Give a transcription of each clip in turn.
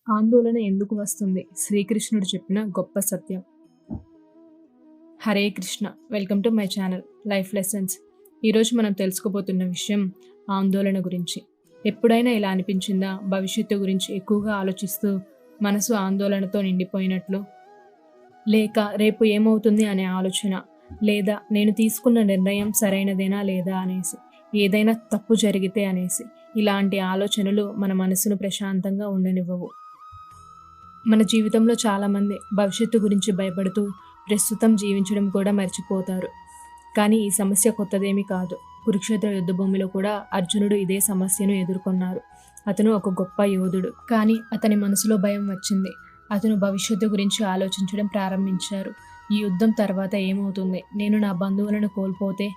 ఆందోళన ఎందుకు వస్తుంది? శ్రీకృష్ణుడు చెప్పిన గొప్ప సత్యం. Hare Krishna. Welcome to my channel life lessons. ఈరోజు మనం తెలుసుకోబోతున్న విషయం ఆందోళన గురించి. ఎప్పుడైనా ఇలా అనిపించిందా? భవిష్యత్తు గురించి ఎక్కువగా ఆలోచిస్తూ మనసు ఆందోళనతో నిండిపోయినట్లు, లేక రేపు ఏమవుతుంది అనే ఆలోచన, లేదా నేను తీసుకున్న నిర్ణయం సరైనదేనా లేదా అనేసి, ఏదైనా తప్పు జరిగితే అనేసి, ఇలాంటి ఆలోచనలు మన మనసును ప్రశాంతంగా ఉండనివ్వవు. మన జీవితంలో చాలామంది భవిష్యత్తు గురించి భయపడుతూ ప్రస్తుతం జీవించడం కూడా మర్చిపోతారు. కానీ ఈ సమస్య కొత్తదేమీ కాదు. కురుక్షేత్ర యుద్ధభూమిలో కూడా అర్జునుడు ఇదే సమస్యను ఎదుర్కొన్నారు. అతను ఒక గొప్ప యోధుడు, కానీ అతని మనసులో భయం వచ్చింది. అతను భవిష్యత్తు గురించి ఆలోచించడం ప్రారంభించారు. ఈ యుద్ధం తర్వాత ఏమవుతుంది? నేను నా బంధువులను కోల్పోతే?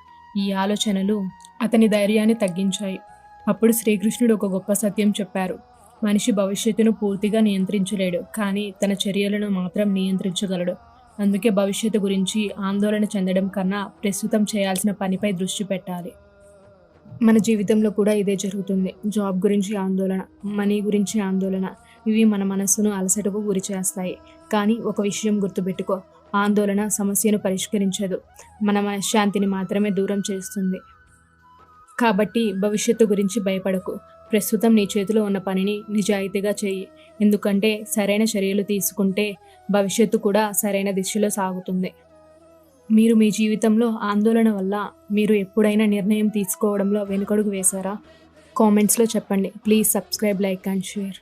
ఈ ఆలోచనలు అతని ధైర్యాన్ని తగ్గించాయి. అప్పుడు శ్రీకృష్ణుడు ఒక గొప్ప సత్యం చెప్పారు. మనిషి భవిష్యత్తును పూర్తిగా నియంత్రించలేడు, కానీ తన చర్యలను మాత్రం నియంత్రించగలడు. అందుకే భవిష్యత్తు గురించి ఆందోళన చెందడం కన్నా ప్రస్తుతం చేయాల్సిన పనిపై దృష్టి పెట్టాలి. మన జీవితంలో కూడా ఇదే జరుగుతుంది. జాబ్ గురించి ఆందోళన, మనీ గురించి ఆందోళన, ఇవి మన మనస్సును అలసటకు గురి చేస్తాయి. కానీ ఒక విషయం గుర్తుపెట్టుకో, ఆందోళన సమస్యను పరిష్కరించదు, మన మనశ్శాంతిని మాత్రమే దూరం చేస్తుంది. కాబట్టి భవిష్యత్తు గురించి భయపడకు. ప్రస్తుతం నీ చేతిలో ఉన్న పనిని నిజాయితీగా చెయ్యి. ఎందుకంటే సరైన చర్యలు తీసుకుంటే భవిష్యత్తు కూడా సరైన దిశలో సాగుతుంది. మీరు మీ జీవితంలో ఆందోళన వల్ల మీరు ఎప్పుడైనా నిర్ణయం తీసుకోవడంలో వెనుకడుగు వేశారా? కామెంట్స్లో చెప్పండి. Please subscribe, like and share.